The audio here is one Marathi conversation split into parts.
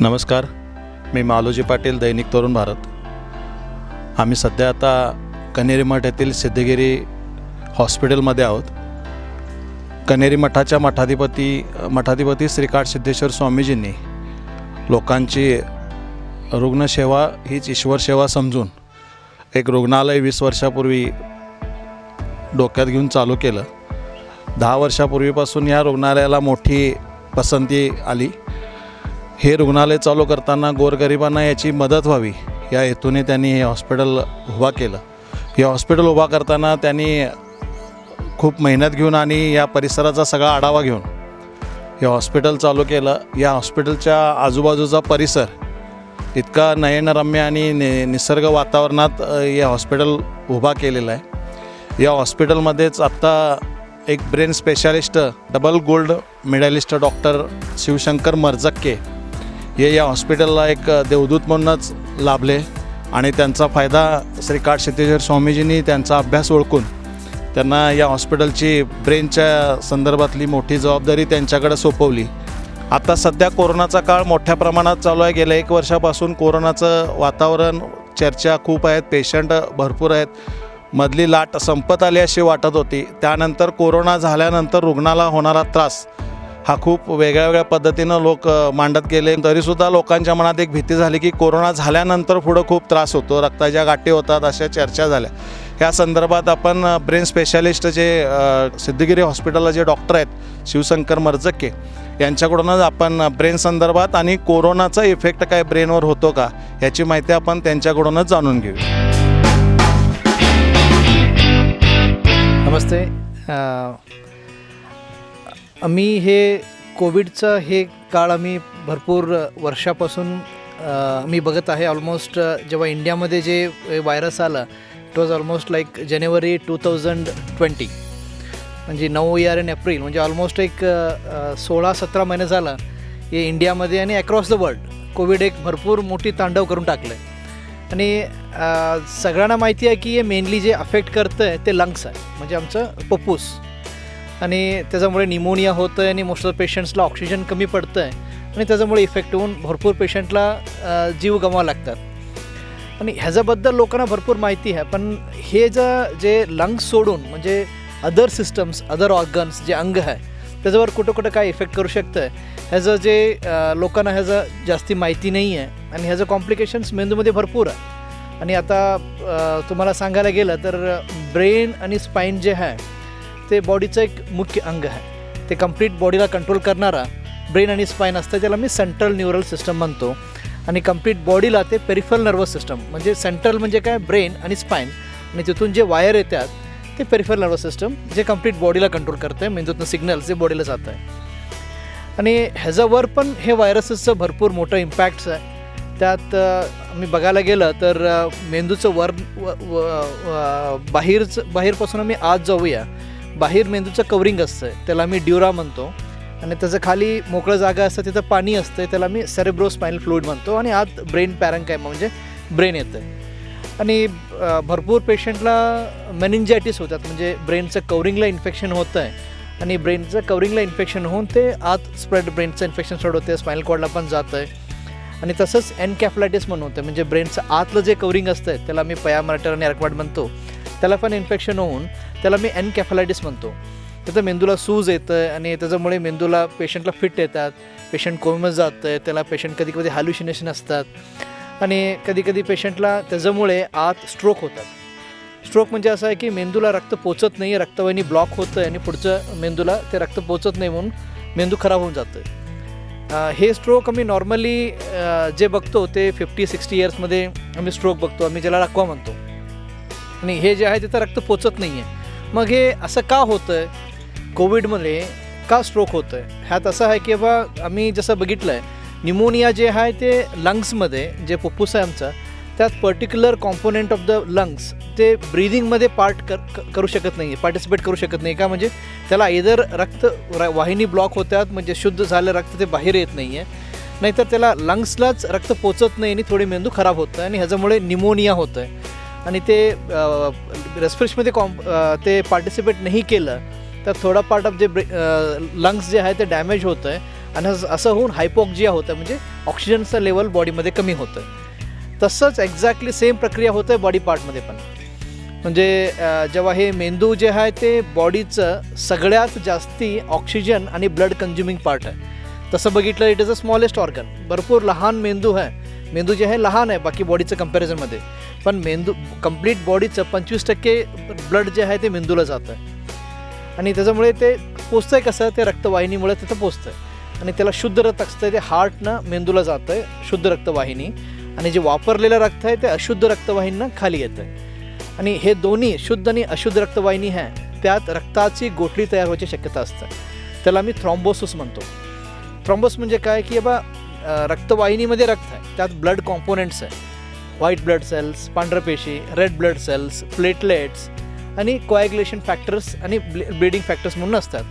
नमस्कार, मी मालोजी पाटील, दैनिक तरुण भारत. आम्ही सध्या आता कन्हेरी मठ येथील सिद्धगिरी हॉस्पिटलमध्ये आहोत. कन्हेरी मठाच्या मठाधिपती श्रीकाठ सिद्धेश्वर स्वामीजींनी लोकांची रुग्णसेवा हीच ईश्वर सेवा समजून एक रुग्णालय 20 वर्षापूर्वी डोक्यात घेऊन चालू केलं. 10 वर्षापूर्वीपासून या रुग्णालयाला मोठी पसंती आली. हे रुग्णालय चालू करताना गोरगरिबांना याची मदत व्हावी या हेतूने त्यांनी हे हॉस्पिटल उभा केलं. हे हॉस्पिटल उभा करताना त्यांनी खूप मेहनत घेऊन आणि या परिसराचा सगळा आढावा घेऊन हे हॉस्पिटल चालू केलं. या हॉस्पिटलच्या आजूबाजूचा परिसर इतका नयनरम्य आणि निसर्ग वातावरणात हे हॉस्पिटल उभा केलेलं आहे. या हॉस्पिटलमध्येच आत्ता एक brain specialist, double gold medalist doctor Shivshankar Marjakke हे या हॉस्पिटलला एक देवदूत म्हणूनच लाभले आणि त्यांचा फायदा श्रीकाठ सिद्धेश्वर स्वामीजींनी त्यांचा अभ्यास ओळखून त्यांना या हॉस्पिटलची ब्रेनच्या संदर्भातली मोठी जबाबदारी त्यांच्याकडे सोपवली. आता सध्या कोरोनाचा काळ मोठ्या प्रमाणात चालू आहे. गेल्या 1 वर्षापासून कोरोनाचं वातावरण, चर्चा खूप आहेत, पेशंट भरपूर आहेत. मधली लाट संपत आली अशी वाटत होती. त्यानंतर कोरोना झाल्यानंतर रुग्णाला होणारा त्रास हा खूप वेगळ्या पद्धतीनं लोक मांडत गेले. तरीसुद्धा लोकांच्या मनात एक भीती झाली की कोरोना झाल्यानंतर पुढं खूप त्रास होतो, रक्ताच्या गाठी होतात, अशा चर्चा झाल्या. ह्या संदर्भात आपण ब्रेन स्पेशालिस्ट जे सिद्धगिरी हॉस्पिटलला जे डॉक्टर आहेत शिवशंकर मर्जक्के यांच्याकडूनच आपण ब्रेन संदर्भात आणि कोरोनाचा इफेक्ट काय ब्रेनवर होतो का याची माहिती आपण त्यांच्याकडूनच जाणून घेऊ. नमस्ते. आम्ही हे कोविडचं हे काळ आम्ही भरपूर वर्षापासून मी बघत आहे. ऑलमोस्ट जेव्हा इंडियामध्ये जे व्हायरस आला इट वॉज ऑलमोस्ट लाईक जानेवारी 2020, म्हणजे 9 इयर इन एप्रिल, म्हणजे ऑलमोस्ट एक 16-17 महिने झाला हे इंडियामध्ये आणि अक्रॉस द वर्ल्ड कोविड एक भरपूर मोठी तांडव करून टाकलं आहे. आणि सगळ्यांना माहिती आहे की हे मेनली जे अफेक्ट करतं आहे ते लंग्स आहे, म्हणजे आमचं फुफ्फुस. आणि त्याच्यामुळे निमोनिया होतं आहे आणि मोस्ट ऑफ द पेशंट्सला ऑक्सिजन कमी पडतं आहे आणि त्याच्यामुळे इफेक्ट होऊन भरपूर पेशंटला जीव गमावा लागतात. आणि ह्याच्याबद्दल लोकांना भरपूर माहिती आहे. पण हे जे लंग्स सोडून म्हणजे अदर सिस्टम्स, अदर ऑर्गन्स जे अंग आहे त्याच्यावर कुठं काय इफेक्ट करू शकतं आहे ह्याचं जे लोकांना ह्याचं जास्ती माहिती नाही आहे. आणि ह्याचं कॉम्प्लिकेशन्स मेंदूमध्ये भरपूर आहे. आणि आता तुम्हाला सांगायला गेलं तर ब्रेन आणि स्पाईन जे आहे ते बॉडीचं एक मुख्य अंग आहे. ते कंप्लीट बॉडीला कंट्रोल करणारा ब्रेन आणि स्पाईन असतं, त्याला मी सेंट्रल न्यूरल सिस्टम म्हणतो. आणि कंप्लीट बॉडीला ते पेरिफरल नर्वस सिस्टम, म्हणजे सेंट्रल म्हणजे काय ब्रेन आणि स्पाईन, आणि तिथून जे वायर येतात ते पेरिफरल नर्वस सिस्टम जे कंप्लीट बॉडीला कंट्रोल करतं आहे, मेंदूतनं सिग्नल्स जे बॉडीला जात आहे. आणि ह्याच्यावर पण हे व्हायरसेसचं भरपूर मोठं इम्पॅक्ट्स आहे. त्यात आम्ही बघायला गेलं तर मेंदूचं बाहेरपासून आम्ही आत जाऊया. बाहेर मेंदूचं कवरिंग असतं त्याला मी ड्युरा म्हणतो, आणि त्याचं खाली मोकळं जागा असतं तिथं पाणी असतं त्याला मी सेरेब्रोस्पायनल फ्लुइड म्हणतो, आणि आत ब्रेन पॅरेन्काइमा म्हणजे ब्रेन येतं. आणि भरपूर पेशंटला मेनिंजायटिस होतात, म्हणजे ब्रेनचं कवरिंगला इन्फेक्शन होतं आहे आणि ब्रेनचं कवरिंगला इन्फेक्शन होऊन ते आत स्प्रेड, ब्रेनचं इन्फेक्शन स्प्रेड होते, स्पायनल कॉर्डला पण जातं आहे. आणि तसंच एनकॅफ्लायटिस म्हणून होतं, म्हणजे ब्रेनचं आतलं जे कवरिंग असतं त्याला मी पयामार्टर आणि ॲर्कवाड म्हणतो, त्याला पण इन्फेक्शन होऊन त्याला मी एनकॅफलायटिस म्हणतो. त्याचं मेंदूला सूज येतं आणि त्याच्यामुळे मेंदूला पेशंटला फिट येतात, पेशंट कोमत जातं आहे, त्याला पेशंट कधी हॅल्युसिनेशन असतात. आणि कधी पेशंटला त्याच्यामुळे आत स्ट्रोक होतात. स्ट्रोक म्हणजे असं आहे की मेंदूला रक्त पोचत नाही, रक्तवाहिनी ब्लॉक होतं आहे आणि पुढचं मेंदूला ते रक्त पोचत नाही म्हणून मेंदू खराब होऊन जातं आहे. हे स्ट्रोक आम्ही नॉर्मली जे बघतो ते 50-60 इयर्समध्ये आम्ही स्ट्रोक बघतो, आम्ही ज्याला लकवा म्हणतो. आणि हे जे आहे तिथं रक्त पोचत नाही आहे. मग हे असं का होतं आहे, कोविडमध्ये का स्ट्रोक होतं आहे? ह्यात असं आहे की बाबा आम्ही जसं बघितलं आहे निमोनिया जे आहे ते लंग्समध्ये जे फुफ्फुस आहे आमचं त्यात particular component of the lungs ते ब्रीदिंगमध्ये पार्टिसिपेट करू शकत नाही का, म्हणजे त्याला इधर वाहिनी ब्लॉक होतात, म्हणजे शुद्ध झालं रक्त ते बाहेर येत नाही आहे, नाहीतर त्याला लंग्सलाच रक्त पोचत नाही आणि थोडी मेंदू खराब होतं आणि ह्याच्यामुळे निमोनिया होतं आहे. आणि ते रेस्पिरेशनमध्ये ते पार्टिसिपेट नाही केलं तर थोडा पार्ट ऑफ जे लंग्स जे आहे ते डॅमेज होतं आहे आणि असं होऊन हायपोक्सिया होतं, म्हणजे ऑक्सिजनचं लेवल बॉडीमध्ये कमी होतं. तसंच एक्झॅक्टली सेम प्रक्रिया होतं बॉडी पार्टमध्ये पण. म्हणजे जेव्हा हे मेंदू जे आहे ते बॉडीचं सगळ्यात जास्ती ऑक्सिजन आणि ब्लड कन्झ्युमिंग पार्ट आहे. तसं बघितलं it is a smallest organ. भरपूर लहान मेंदू आहे. मेंदू जे आहे लहान आहे बाकी बॉडीचं कम्पॅरिझनमध्ये, पण मेंदू कंप्लीट बॉडीचं 25% ब्लड जे आहे ते मेंदूला जातं. आणि त्याच्यामुळे ते पोचतं आहे कसं, ते रक्तवाहिनीमुळे तिथं पोचतं आहे. आणि त्याला शुद्ध रक्त असतं ते हार्टनं मेंदूला जातं आहे, शुद्ध रक्तवाहिनी. आणि जे वापरलेलं रक्त आहे ते अशुद्ध रक्तवाहिनीनं खाली येतं आहे. आणि हे दोन्ही शुद्ध आणि अशुद्ध रक्तवाहिनी आहे त्यात रक्ताची गोठली तयार व्हायची शक्यता असते. त्याला आम्ही थ्रॉम्बोसिस म्हणतो. थ्रॉम्बोस म्हणजे काय की रक्तवाहिनीमध्ये रक्त आहे, त्यात ब्लड कॉम्पोनेंट्स आहे. व्हाईट ब्लड सेल्स, पांढऱ्या पेशी, रेड ब्लड सेल्स, प्लेटलेट्स आणि कोॲग्युलेशन फॅक्टर्स आणि ब्लिडिंग फॅक्टर्स म्हणून असतात.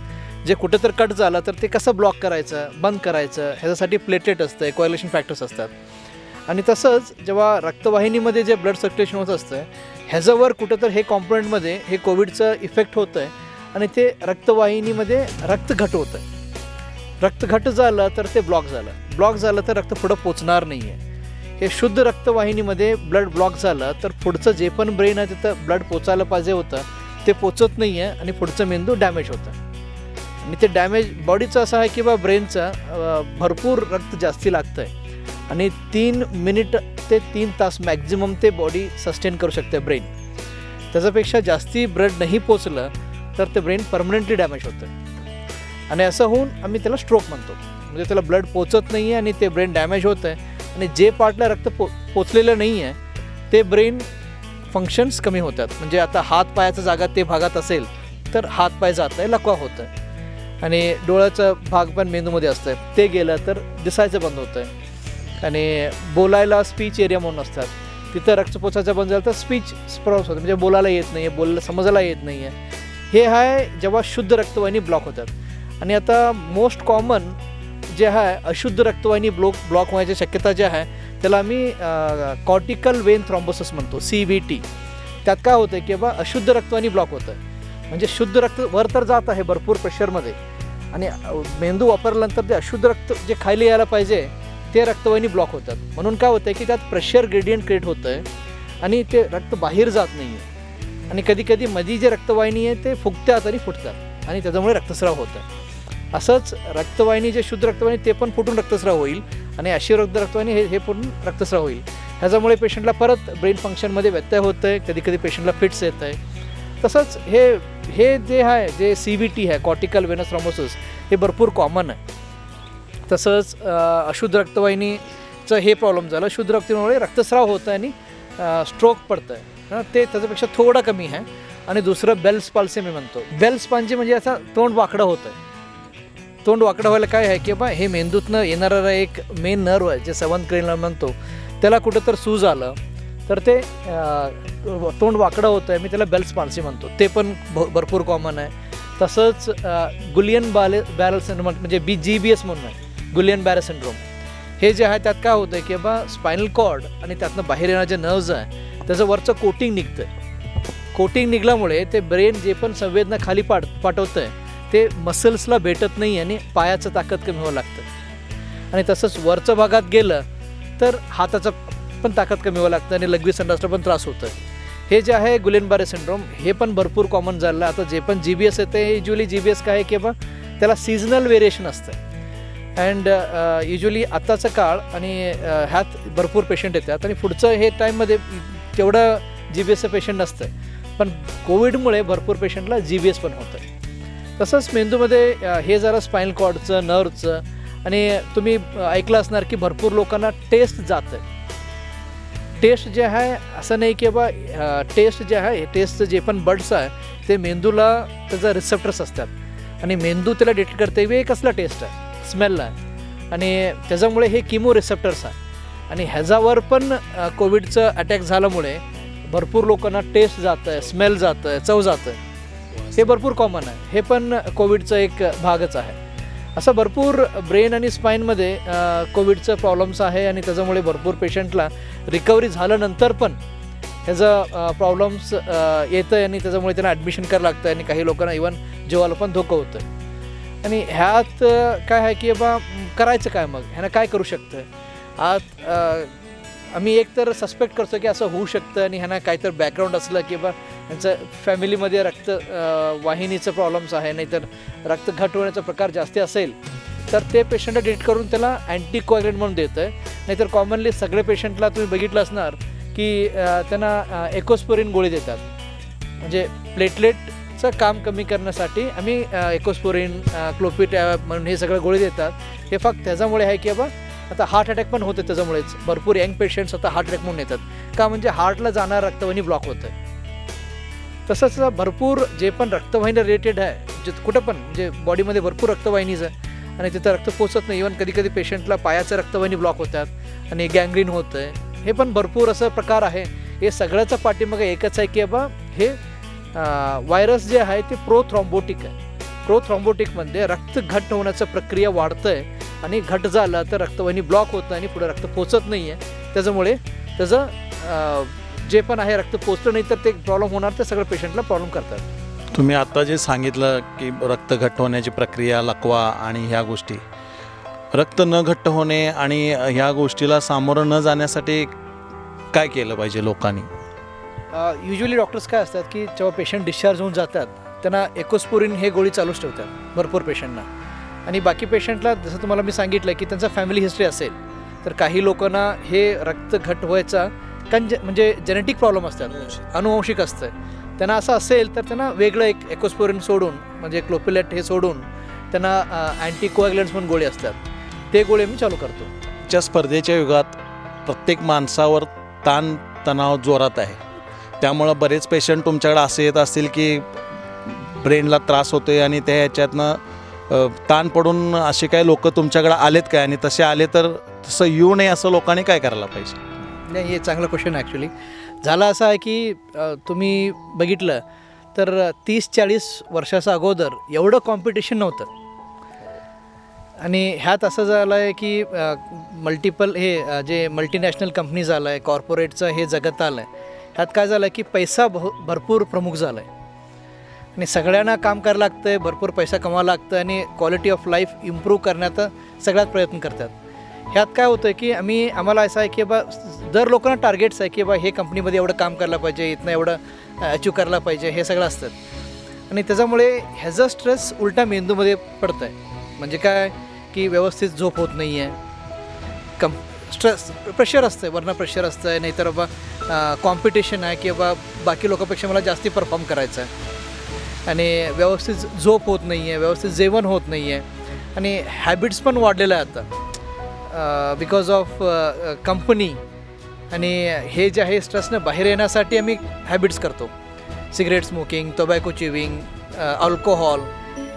जे कुठं तर कट झालं तर ते कसं ब्लॉक करायचं, बंद करायचं, ह्याच्यासाठी प्लेटलेट असतं, कोॲग्युलेशन फॅक्टर्स असतात. आणि तसंच जेव्हा रक्तवाहिनीमध्ये जे ब्लड सर्क्युलेशन होत असतं ह्याच्यावर कुठं तर हे कॉम्पोनंटमध्ये हे कोविडचं इफेक्ट होतं आहे आणि ते रक्तवाहिनीमध्ये रक्त घट होतं आहे. रक्त घट झालं तर ते ब्लॉक झालं तर रक्त पुढं पोचणार नाही आहे. हे शुद्ध रक्तवाहिनीमध्ये ब्लड ब्लॉक झालं तर पुढचं जे पण ब्रेन आहे तिथं ब्लड पोचायला पाहिजे होतं ते पोचत नाही आहे आणि पुढचं मेंदू डॅमेज होतं. आणि ते डॅमेज बॉडीचं असं आहे की भरपूर भरपूर रक्त जास्ती लागतं आहे आणि 3 मिनिट ते 3 तास मॅक्झिमम ते बॉडी सस्टेन करू शकते ब्रेन. त्याच्यापेक्षा जास्ती ब्लड नाही पोचलं तर ते ब्रेन परमनंटली डॅमेज होतं. आणि असं होऊन आम्ही त्याला स्ट्रोक म्हणतो. म्हणजे त्याला ब्लड पोचत नाही आहे आणि ते ब्रेन डॅमेज होतं आहे आणि जे पार्टला रक्त पोचलेलं नाही आहे ते ब्रेन फंक्शन्स कमी होतात. म्हणजे आता हात पायाचा जागा ते भागात असेल तर हात पाय जात आहे, लकवा होतं आहे. आणि डोळ्याचं भाग पण मेंदूमध्ये असतं आहे, ते गेलं तर दिसायचं बंद होतं आहे. आणि बोलायला स्पीच एरिया म्हणून असतात, तिथं रक्त पोचायचं बंद झालं तर स्पीच स्प्रॉस होतं, म्हणजे बोलायला येत नाही आहे, बोलायला समजायला येत नाही आहे. हे आहे जेव्हा शुद्ध रक्तवाहिनी ब्लॉक होतात. आणि आता मोस्ट कॉमन जे आहे अशुद्ध रक्तवाहिनी ब्लॉक व्हायची शक्यता जी आहे त्याला आम्ही कॉर्टिकल वेन थ्रॉम्बोसिस म्हणतो, CVT. त्यात काय होतं की अशुद्ध रक्तवाहिनी ब्लॉक होतं. म्हणजे शुद्ध रक्त वर तर जात आहे भरपूर प्रेशरमध्ये आणि मेंदू वापरल्यानंतर ते अशुद्ध रक्त जे खायला यायला पाहिजे ते रक्तवाहिनी ब्लॉक होतात. म्हणून काय होतं की त्यात प्रेशर ग्रेडियंट क्रिएट होतं आहे आणि ते रक्त बाहेर जात नाही आहे. आणि कधी कधी मध्ये जे रक्तवाहिनी आहे ते फुगतात आणि फुटतात आणि त्याच्यामुळे रक्तस्राव होतं. असंच रक्तवाहिनी जे शुद्ध रक्तवाहिनी ते पण फुटून रक्तस्राव होईल आणि अशुद्ध रक्तवाहिनी हे फुटून रक्तस्राव होईल. ह्याच्यामुळे पेशंटला परत ब्रेन फंक्शनमध्ये व्यत्यय होतं आहे, कधी कधी पेशंटला फिट्स येत आहे. तसंच हे जे आहे जे CVT आहे कॉर्टिकल वेनस थ्रॉम्बोसिस हे भरपूर कॉमन आहे. तसंच अशुद्ध रक्तवाहिनीचं हे प्रॉब्लेम झालं, शुद्ध रक्तवाहिनीमुळे रक्तस्राव होतं आणि स्ट्रोक पडतं आहे. ते त्याच्यापेक्षा थोडं कमी आहे. आणि दुसरं बेल्स पाल्सी मी म्हणतो. बेल्स पाल्सी म्हणजे असं तोंड वाकडं होतं आहे. तोंड वाकडं व्हायला काय आहे की हे मेंदूतनं येणारा एक मेन नर्व आहे जे 7th cranial म्हणतो, त्याला कुठं तर सूज आलं तर ते तोंड वाकडं होतं आहे, मी त्याला बेल्स पाल्सी म्हणतो. ते पण भरपूर कॉमन आहे. तसंच गुलियन बॅरल सिंड्रोम म्हणजे GBS म्हणून आहे, गुलियन बॅरल सिंड्रोम. हे जे आहे त्यात काय होतं की स्पायनल कॉर्ड आणि त्यातनं बाहेर येणारे जे नर्व्ज आहे त्याचं वरचं कोटिंग निघतं. कोटिंग निघल्यामुळे ते ब्रेन जे पण संवेदना खाली पाठवतं आहे ते मसल्सला भेटत नाही आणि पायाचं ताकद कमी व्हावं लागतं. आणि तसंच वरच्या भागात गेलं तर हाताचं पण ताकद कमी व्हावं लागतं आणि लघवी संडासला पण त्रास होतं. हे जे आहे गुलियन बॅरे सिंड्रोम हे पण भरपूर कॉमन झालं. आता जे पण GBS येते युजली GBS काय आहे की त्याला सीझनल व्हेरिएशन असतं अँड युजली आत्ताचा काळ आणि ह्यात भरपूर पेशंट येतात आणि पुढचं हे टाईममध्ये तेवढं GBSचं पेशंट नसतं. पण कोविडमुळे भरपूर पेशंटला GBS पण होतं. तसंच मेंदूमध्ये हे जरा स्पायनल कॉर्डचं, नर्वचं आणि तुम्ही ऐकलं असणार की भरपूर लोकांना टेस्ट जातं आहे. टेस्ट जे आहे असं नाही की टेस्ट जे आहे टेस्टचं जे पण बर्ड्स आहे ते मेंदूला त्याचं रिसेप्टर्स असतात आणि मेंदू त्याला डिटेक्ट करते हे कसला टेस्ट आहे, स्मेलला आहे. आणि त्याच्यामुळे हे किमो रिसेप्टर्स आहे आणि ह्याच्यावर पण कोविडचं अटॅक झाल्यामुळे भरपूर लोकांना टेस्ट जातं आहे, स्मेल जातं आहे, चव जातं आहे. हे भरपूर कॉमन आहे. हे पण कोविडचा एक भागच आहे. असं भरपूर ब्रेन आणि स्पाईनमध्ये कोविडचं प्रॉब्लेम्स आहे आणि त्याच्यामुळे भरपूर पेशंटला रिकव्हरी झाल्यानंतर पण ह्याचा प्रॉब्लेम्स येतं आहे आणि त्याच्यामुळे त्यांना ॲडमिशन करावं लागतं आणि काही लोकांना इव्हन जीवाला पण धोका होतं. आणि ह्यात काय आहे की बाबा करायचं काय मग ह्यानं काय करू शकतं आम्ही एक तर सस्पेक्ट करतो की असं होऊ शकतं आणि ह्यांना काहीतरी बॅकग्राऊंड असलं की बा ह्यांचं फॅमिलीमध्ये रक्त वाहिनीचं प्रॉब्लेम्स आहे नाहीतर रक्त घट होण्याचा प्रकार जास्ती असेल तर ते पेशंटला डिटेक्ट करून त्याला अँटीकोॲग्युलंट म्हणून देतं आहे. नाहीतर कॉमनली सगळे पेशंटला तुम्ही बघितलं असणार की त्यांना एकोस्पोरिन गोळी देतात. म्हणजे प्लेटलेटचं काम कमी करण्यासाठी आम्ही एकोस्पोरिन क्लोपिटॅब म्हणून हे सगळं गोळी देतात. हे फक्त त्याच्यामुळे आहे की बाबा आता हार्ट अटॅक पण होते त्याच्यामुळेच भरपूर यंग पेशंट्स आता हार्ट अटॅक म्हणून येतात का म्हणजे हार्टला जाणार रक्तवाहिनी ब्लॉक होतं आहे. तसंच भरपूर जे पण रक्तवाहिनी रिलेटेड आहे जे कुठं पण म्हणजे बॉडीमध्ये भरपूर रक्तवाहिनीज आहे आणि तिथं रक्त पोचत नाही. इव्हन कधी कधी पेशंटला पायाचं रक्तवाहिनी ब्लॉक होतात आणि गँग्रीन होतं आहे. हे पण भरपूर असं प्रकार आहे. हे सगळ्याचा पाठीमागे एकच आहे की बाबा हे व्हायरस जे आहे ते प्रोथ्रॉम्बोटिक आहे. प्रोथ्रॉम्बोटिकमध्ये रक्त घट होण्याचं प्रक्रिया वाढतं आहे आणि घट झालं तर रक्तवाहिनी ब्लॉक होतं आणि पुढे रक्त पोचत नाही आहे. त्याच्यामुळे त्याचं जे पण आहे रक्त पोचलं नाही तर ते प्रॉब्लेम होणार ते सगळं पेशंटला प्रॉब्लेम करतात. तुम्ही आत्ता जे सांगितलं की रक्त घट्ट होण्याची प्रक्रिया लकवा आणि ह्या गोष्टी रक्त न घट्ट होणे आणि ह्या गोष्टीला सामोरं न जाण्यासाठी काय केलं पाहिजे लोकांनी? युजली डॉक्टर्स काय असतात की जेव्हा पेशंट डिस्चार्ज होऊन जातात त्यांना एकोस्पोरिन हे गोळी चालूच ठेवतात भरपूर पेशंटना. आणि बाकी पेशंटला जसं तुम्हाला मी सांगितलं की त्यांचा फॅमिली हिस्ट्री असेल तर काही लोकांना हे रक्त घट व्हायचा म्हणजे जेनेटिक प्रॉब्लेम असतात अनुवंशिक असतं. त्यांना असं असेल तर त्यांना वेगळं एक एकोस्पोरिन सोडून म्हणजे क्लोपिलेट हे सोडून त्यांना अँटीकोॲग्युलंट्स म्हणून गोळी असतात ते गोळी आम्ही चालू करतो. च्या स्पर्धेच्या युगात प्रत्येक माणसावर ताण तणाव जोरात आहे. त्यामुळं बरेच पेशंट तुमच्याकडे असे येत असतील की ब्रेनला त्रास होतोय आणि त्या ह्याच्यातनं ताण पडून असे काही लोक तुमच्याकडे आलेत काय आणि तसे आले तर तसं येऊ नये असं लोकांनी काय करायला पाहिजे? नाही हे चांगलं क्वेश्चन ॲक्च्युली. झालं असं आहे की तुम्ही बघितलं तर 30-40 वर्षाच्या अगोदर एवढं कॉम्पिटिशन नव्हतं आणि ह्यात असं झालं आहे की मल्टिपल हे जे मल्टीनॅशनल कंपनीज आलं आहे कॉर्पोरेटचं हे जगत आलं आहे. ह्यात काय झालं की पैसा भरपूर प्रमुख झाला आहे आणि सगळ्यांना काम करायला लागतं आहे भरपूर पैसा कमावा लागतं आणि क्वालिटी ऑफ लाईफ इम्प्रूव्ह करण्याचा सगळ्यात प्रयत्न करतात. ह्यात काय होतं की आम्हाला असं आहे की बा दर लोकांना टार्गेट्स आहे की बा हे कंपनीमध्ये एवढं काम करायला पाहिजे इथनं एवढं अचीव करायला पाहिजे हे सगळं असतं आणि त्याच्यामुळे ह्याचा स्ट्रेस उलटा मेंदूमध्ये पडतं आहे. म्हणजे काय की व्यवस्थित झोप होत नाही आहे स्ट्रेस प्रेशर असतं आहे वरनं प्रेशर असतं आहे नाहीतर बाबा कॉम्पिटिशन आहे की बाबा बाकी लोकांपेक्षा मला जास्ती परफॉर्म करायचं आहे आणि व्यवस्थित झोप होत नाही आहे व्यवस्थित जेवण होत नाही आहे आणि हॅबिट्स पण वाढलेलं आहे आता बिकॉज ऑफ कंपनी. आणि हे जे आहे स्ट्रेसनं बाहेर येण्यासाठी आम्ही हॅबिट्स करतो. Cigarette smoking tobacco chewing alcohol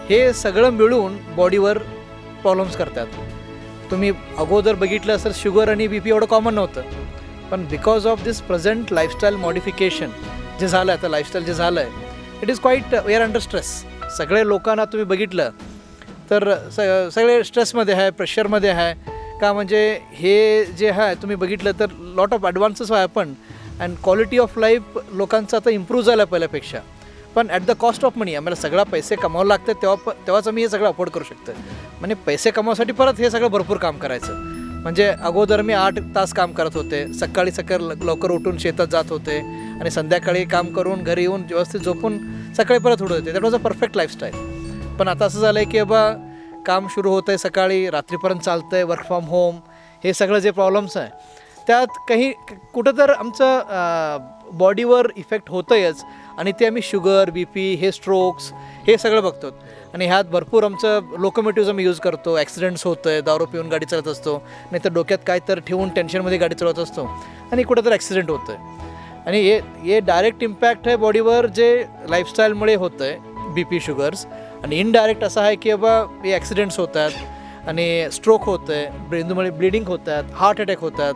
हे सगळं मिळून बॉडीवर प्रॉब्लेम्स करतात. तुम्ही अगोदर बघितलं असेल शुगर आणि BP एवढं कॉमन नव्हतं पण because of this present lifestyle modification जे झालं आहे आता लाईफस्टाईल जे झालं आहे it is quite we are under stress. सगळे लोकांना तुम्ही बघितलं तर सगळे स्ट्रेसमध्ये आहे प्रेशरमध्ये आहे का म्हणजे हे जे आहे तुम्ही बघितलं तर लॉट ऑफ ॲडव्हान्सेस आहे पण अँड क्वालिटी ऑफ लाईफ लोकांचा आता इम्प्रूव्ह झाला पहिल्यापेक्षा पण ॲट द कॉस्ट ऑफ मनी. आम्हाला सगळा पैसे कमावं लागतं तेव्हाच आम्ही हे सगळं अफोर्ड करू शकतो. म्हणजे पैसे कमावण्यासाठी परत हे सगळं भरपूर काम करायचं. म्हणजे अगोदर मी 8 तास काम करत होते सकाळी लवकर उठून शेतात जात होते आणि संध्याकाळी काम करून घरी येऊन व्यवस्थित झोपून सकाळी परत उठत होते. That was a perfect lifestyle. पण आता असं झालं आहे की बाबा काम सुरू होतं आहे सकाळी रात्रीपर्यंत चालतं आहे वर्क फ्रॉम होम हे सगळं जे प्रॉब्लेम्स आहे त्यात काही कुठं तर आमचं बॉडीवर इफेक्ट होतंयच आणि ते आम्ही शुगर BP हे स्ट्रोक्स हे सगळं बघतो. आणि ह्यात भरपूर आमचं लोकोमोटिव्ज आम्ही यूज करतो. ॲक्सिडेंट्स होतं आहे दारू पिऊन गाडी चालत असतो नाहीतर डोक्यात काय तर ठेवून टेन्शनमध्ये गाडी चालवत असतो आणि कुठं तर ॲक्सिडेंट होतं आहे आणि हे डायरेक्ट इम्पॅक्ट आहे बॉडीवर जे लाईफस्टाईलमुळे होतं आहे BP शुगर्स आणि इनडायरेक्ट असं आहे की बाबा हे ॲक्सिडेंट्स होतात आणि स्ट्रोक होतं आहे ब्रेनमध्ये ब्लिडिंग होतात हार्ट अटॅक होतात.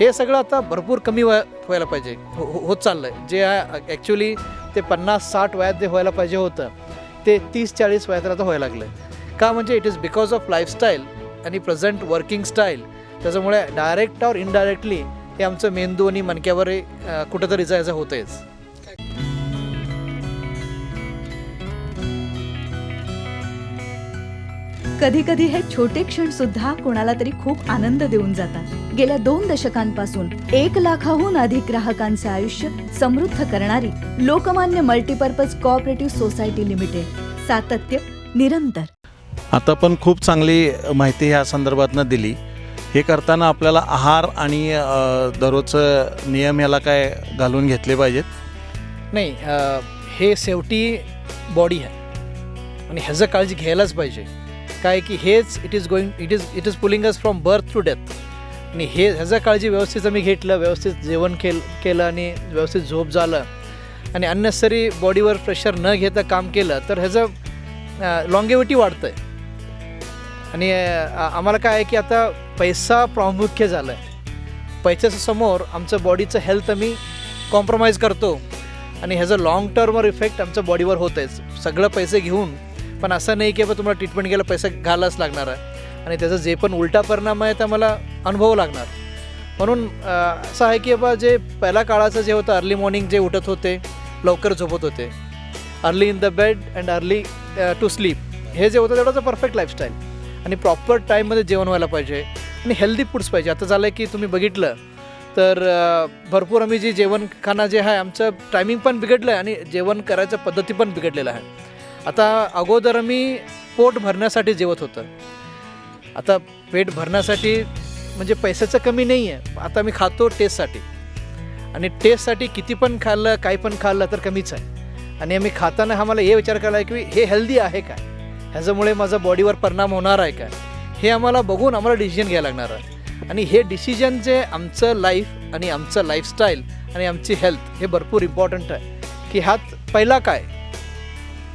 हे सगळं आता भरपूर कमी व्हायला पाहिजे होत चाललं आहे. जे ॲक्च्युली ते 50-60 वयात जे व्हायला पाहिजे होतं ते 30-40 वयात आता व्हायला लागलं आहे का म्हणजे it is because of lifestyle आणि प्रेझेंट वर्किंग स्टाईल. त्याच्यामुळे डायरेक्ट और इनडायरेक्टली हे आमचं मेंदू आणि मणक्यावर कुठंतरी इजा होतंयच. कधी कधी हे छोटे क्षण सुद्धा कोणाला तरी खूप आनंद देऊन जातात. गेल्या 2 दशकांपासून 1 लाखाहून अधिक ग्राहकांचे आयुष्य समृद्ध करणारी Lokmanya multipurpose cooperative society limited. सातत्य निरंतर. आता पण खूप चांगली माहिती ह्या संदर्भातनं दिली. हे करताना आपल्याला आहार आणि दररोजचं नियम ह्याला काय घालून घेतले पाहिजेत? नाही, हे शेवटी बॉडी आहे आणि ह्याचं काळजी घ्यायलाच पाहिजे. काय की हेच it is pulling us from birth to death. आणि ह्याचं काळजी व्यवस्थित आम्ही घेतलं, व्यवस्थित जेवण केलं आणि व्यवस्थित झोप झालं आणि अननेसरी बॉडीवर प्रेशर न घेता काम केलं तर ह्याचं लॉंगेविटी वाढतं आहे. आणि आम्हाला काय आहे की आता पैसा प्रामुख्य झाला आहे. पैशासमोर आमचं बॉडीचं हेल्थ आम्ही कॉम्प्रोमाइज करतो आणि ह्याचा लाँग टर्मवर इफेक्ट आमच्या बॉडीवर होत आहे. सगळं पैसे घेऊन पण असं नाही की बाबा तुम्हाला ट्रीटमेंट घ्यायला पैसा घालाच लागणार आहे आणि त्याचा जे पण उलटा परिणाम आहे तर मला अनुभव लागणार. म्हणून असं आहे की बाबा जे पहिल्या काळाचं जे होतं, अर्ली मॉर्निंग जे उठत होते, लवकर झोपत होते, early in the bed and early to sleep, हे जे होतं तेवढंच परफेक्ट लाईफस्टाईल. आणि प्रॉपर टाईममध्ये जेवण व्हायला पाहिजे आणि हेल्दी फूड्स पाहिजे. आता झालं आहे की तुम्ही बघितलं तर भरपूर आम्ही जे जेवण खाणं जे आहे आमचं टायमिंग पण बिघडलं आहे आणि जेवण करायच्या पद्धती पण बिघडलेलं आहे. आता अगोदर आम्ही पोट भरण्यासाठी जेवत होतं, आता पेट भरण्यासाठी म्हणजे पैशाचं कमी नाही आहे. आता आम्ही खातो टेस्टसाठी आणि टेस्टसाठी किती पण खाल्लं काही पण खाल्लं तर कमीच आहे. आणि आम्ही खाताना आम्हाला हे विचार करायला आहे की हे हेल्दी आहे काय, ह्याच्यामुळे माझा बॉडीवर परिणाम होणार आहे काय, हे आम्हाला बघून आम्हाला डिसिजन घ्यायला लागणार आहे. आणि हे डिसिजन जे आमचं लाईफ आणि आमचं लाईफस्टाईल आणि आमची हेल्थ हे भरपूर इम्पॉर्टंट आहे. की ह्यात पहिला काय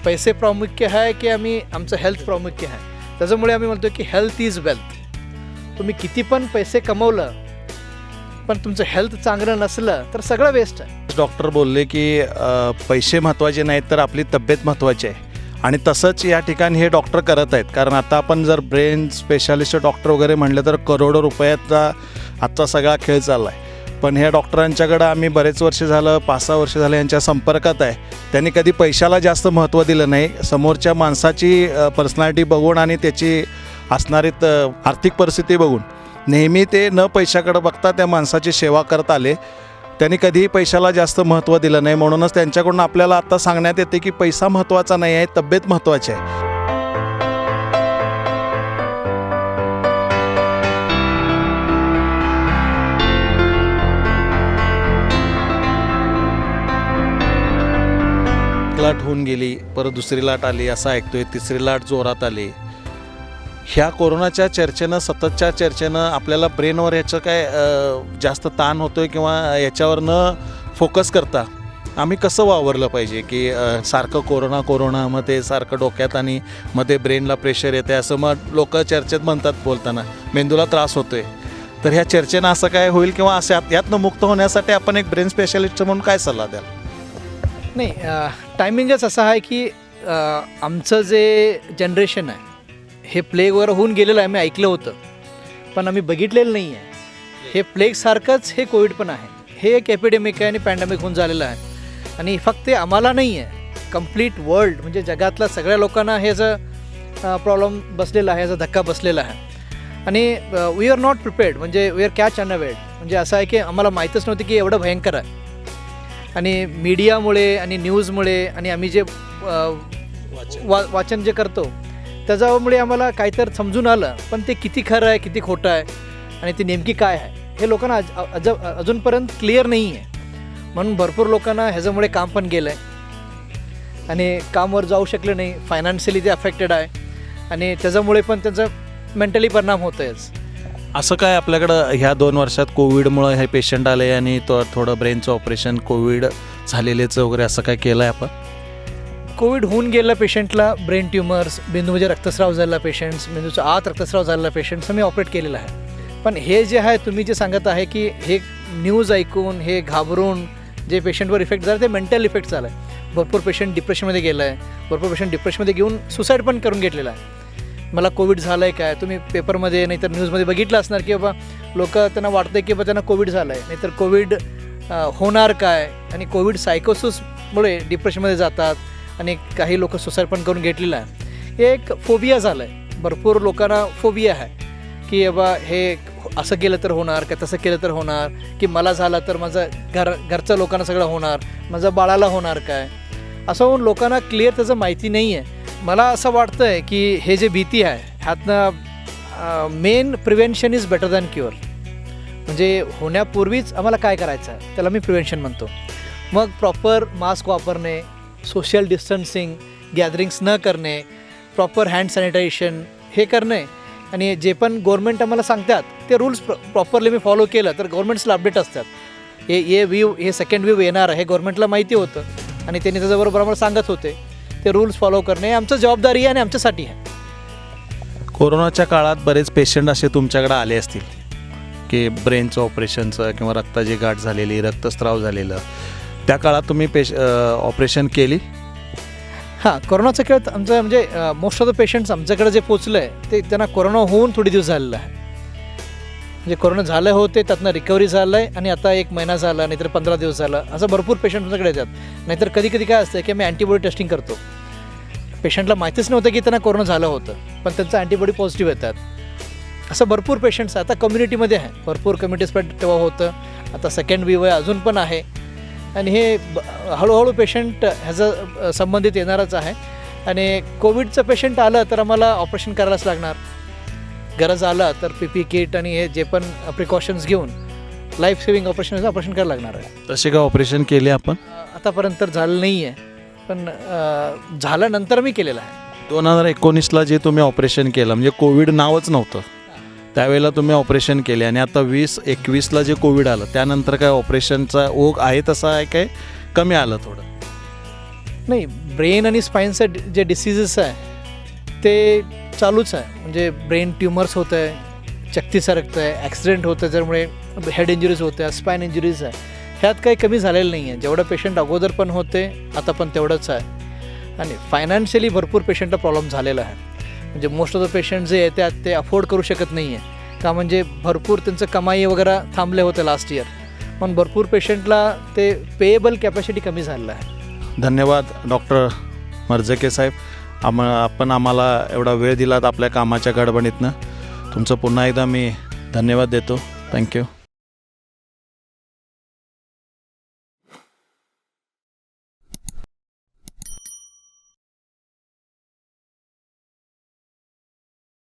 पैसे प्रामुख्य आहे की आमचं हेल्थ प्रामुख्य आहे. त्याच्यामुळे आम्ही म्हणतो की हेल्थ इज वेल्थ. तुम्ही किती पण पैसे कमवलं पण तुमचं हेल्थ चांगलं नसलं तर सगळं वेस्ट आहे. डॉक्टर बोलले की पैसे महत्त्वाचे नाहीत तर आपली तब्येत महत्त्वाची आहे. आणि तसंच या ठिकाणी हे डॉक्टर करत आहेत. कारण आता आपण जर ब्रेन स्पेशालिस्ट डॉक्टर वगैरे म्हणलं तर करोडो रुपयाचा आजचा सगळा खेळ चालला आहे. पण ह्या डॉक्टरांच्याकडं आम्ही बरेच वर्ष झालं, 5-6 वर्ष झालं यांच्या संपर्कात आहे. त्यांनी कधी पैशाला जास्त महत्त्व दिलं नाही. समोरच्या माणसाची पर्सनॅलिटी बघून आणि त्याची असणारी आर्थिक परिस्थिती बघून नेहमी ते न पैशाकडं बघता त्या माणसाची सेवा करत आले. त्यांनी कधीही पैशाला जास्त महत्त्व दिलं नाही. म्हणूनच त्यांच्याकडून आपल्याला आता सांगण्यात येते की पैसा महत्त्वाचा नाही आहे, तब्येत महत्त्वाची आहे. लाट होऊन गेली, परत दुसरी लाट आली असं ऐकतोय, तिसरी लाट जोरात आली. ह्या कोरोनाच्या चर्चेनं, सततच्या चर्चेनं आपल्याला ब्रेनवर ह्याचं काय जास्त ताण होतोय किंवा याच्यावर न फोकस करता आम्ही कसं वावरलं पाहिजे की सारखं कोरोना मग ते सारखं डोक्यात आणि मग ते ब्रेनला प्रेशर येते असं मग लोक चर्चेत म्हणतात बोलताना, मेंदूला त्रास होतोय. तर ह्या चर्चेनं असं काय होईल किंवा असं यातनं मुक्त होण्यासाठी आपण एक ब्रेन स्पेशालिस्ट म्हणून काय सल्ला द्याल? नाही, टायमिंगच असं आहे की आमचं जे जनरेशन आहे हे प्लेगवर होऊन गेलेलं आहे. आम्ही ऐकलं होतं पण आम्ही बघितलेलं नाही आहे. हे प्लेगसारखंच हे कोविड पण आहे. हे एक एपिडेमिक आहे आणि पॅन्डेमिक होऊन झालेलं आहे. आणि फक्त आम्हाला नाही आहे, कंप्लीट वर्ल्ड म्हणजे जगातल्या सगळ्या लोकांना ह्याचा प्रॉब्लेम बसलेला आहे, ह्याचा धक्का बसलेला आहे. आणि वी आर नॉट प्रिपेअर्ड, म्हणजे वी आर कॅच अनअवेअर्ड. म्हणजे असं आहे की आम्हाला माहीतच नव्हतं की एवढं भयंकर आहे. आणि मीडियामुळे आणि न्यूजमुळे आणि आम्ही जे वाचन जे करतो त्याच्यामुळे आम्हाला काहीतरी समजून आलं, पण ते किती खरं आहे किती खोटं आहे आणि ती नेमकी काय आहे हे लोकांना अजूनपर्यंत क्लिअर नाही आहे. म्हणून भरपूर लोकांना ह्याच्यामुळे काम पण गेलं आहे आणि कामवर जाऊ शकले नाही. फायनान्शियली ते अफेक्टेड आहे आणि त्याच्यामुळे पण त्यांचा मेंटली परिणाम होत आहेच. असं काय आपल्याकडं ह्या 2 वर्षात कोविडमुळं हे पेशंट आले आणि तो थोडं ब्रेनचं ऑपरेशन कोविड झालेलेचं वगैरे असं काय केलं आहे आपण? कोविड होऊन गेलेल्या पेशंटला ब्रेन ट्युमर्स, मेंदूमध्ये रक्तस्राव झालेला पेशंट्स, मेंदूच्या आत रक्तस्राव झालेला पेशंट्स आम्ही ऑपरेट केलेलं आहे. पण हे जे आहे तुम्ही जे सांगत आहे की हे न्यूज ऐकून हे घाबरून जे पेशंटवर इफेक्ट झाला ते मेंटल इफेक्ट झाला आहे. भरपूर पेशंट डिप्रेशनमध्ये गेलं आहे, भरपूर पेशंट डिप्रेशनमध्ये घेऊन सुसाईड पण करून घेतलेला आहे. मला कोविड झालं आहे काय, तुम्ही पेपरमध्ये नाहीतर न्यूजमध्ये बघितलं असणार की बाबा लोक त्यांना वाटतं की बाबा त्यांना कोविड झालं आहे, नाहीतर कोविड होणार काय. आणि कोविड सायकोसिसमुळे डिप्रेशनमध्ये जातात आणि काही लोक सुसाईड पण करून घेतलेलं आहे. हे एक फोबिया झालं आहे. भरपूर लोकांना फोबिया आहे की बाबा हे असं केलं तर होणार का तसं केलं तर होणार, की मला झालं तर माझं घरच्या लोकांना सगळं होणार, माझ्या बाळाला होणार काय, असं होऊन लोकांना क्लिअर त्याचं माहिती नाही आहे. मला असं वाटतं आहे की हे जे भीती आहे ह्यातनं main prevention is better than cure. म्हणजे होण्यापूर्वीच आम्हाला काय करायचं आहे त्याला मी प्रिव्हेन्शन म्हणतो. मग प्रॉपर मास्क वापरणे, सोशल डिस्टन्सिंग, गॅदरिंग्स न करणे, प्रॉपर हँड सॅनिटायझेशन हे करणे, आणि जे पण गव्हर्नमेंट आम्हाला सांगतात ते रूल्स प्रॉपरली मी फॉलो केलं तर गव्हर्नमेंट्सला अपडेट असतात. हे सेकंड वेव्ह येणार आहे हे गव्हर्नमेंटला माहिती होतं आणि त्यांनी त्याच्याबरोबर आम्हाला सांगत होते. ते रूल्स फॉलो करणे आमचं जबाबदारी आहे आणि आमच्यासाठी आहे. कोरोनाच्या काळात बरेच पेशंट असे तुमच्याकडे आले असतील की ब्रेनचं ऑपरेशनचं किंवा रक्ताची गाठ झालेली, रक्तस्राव झालेलं, त्या काळात तुम्ही ऑपरेशन केली? हां, कोरोनाच्या काळात आमचं म्हणजे मोस्ट ऑफ द पेशंट्स आमच्याकडे जे पोचलं आहे ते त्यांना कोरोना होऊन थोडी दिवस झालेलं आहे. म्हणजे कोरोना झालं होते त्यातनं रिकव्हरी झालं आहे आणि आता 1 महिना झाला, नाहीतर 15 दिवस झाला, असं भरपूर पेशंट आमच्याकडे येतात. नाहीतर कधी कधी काय असतं की आम्ही अँटीबॉडी टेस्टिंग करतो. पेशंटला माहितीच नव्हतं की त्यांना कोरोना झालं होतं पण त्यांचं अँटीबॉडी पॉझिटिव्ह येतात. असं भरपूर पेशंट्स आता कम्युनिटीमध्ये आहे. भरपूर कम्युनिटी स्प्रेड तेव्हा होतं, आता सेकंड वेव्ह आहे अजून पण आहे आणि हे हळूहळू पेशंट ह्याचं संबंधित येणारच आहे. आणि कोविडचं पेशंट आलं तर आम्हाला ऑपरेशन करायलाच लागणार. गरज आलं तर PPE किट आणि हे जे पण प्रिकॉशन्स घेऊन लाईफ सेविंग ऑपरेशन करायला लागणार आहे. तसे का ऑपरेशन केले आपण? आतापर्यंत तर झालं नाही आहे पण झाल्यानंतर मी केलेलं आहे. 2019ला जे तुम्ही ऑपरेशन केलं म्हणजे कोविड नावच नव्हतं त्यावेळेला तुम्ही ऑपरेशन केले आणि आता 2021ला जे कोविड आलं त्यानंतर काय ऑपरेशनचा ओघ आहे तसा आहे काय कमी आलं थोडं? नाही, ब्रेन आणि स्पाईनचं जे डिसीजेस आहे ते चालूच आहे. म्हणजे ब्रेन ट्युमर्स होत आहे, चक्ती सरकतं आहे, ॲक्सिडेंट होतं आहे ज्यामुळे हेड इंजुरीज होते आहे, स्पाईन इंजुरीज आहे, ह्यात काही कमी झालेलं नाही आहे. जेवढं पेशंट अगोदर पण होते आता पण तेवढंच आहे. आणि फायनान्शियली भरपूर पेशंटला प्रॉब्लेम झालेला आहे. म्हणजे मोस्ट ऑफ द पेशंट जे येतात ते अफोर्ड करू शकत नाही आहे का, म्हणजे भरपूर त्यांचं कमाई वगैरे थांबले होते लास्ट इयर, पण भरपूर पेशंटला ते पेएबल कॅपॅसिटी कमी झालेलं आहे. धन्यवाद डॉक्टर मर्जके साहेब, आपण आम्हाला एवढा वेळ दिलात आपल्या कामाच्या गडबडीतनं. तुमचं पुन्हा एकदा मी धन्यवाद देतो. थँक्यू.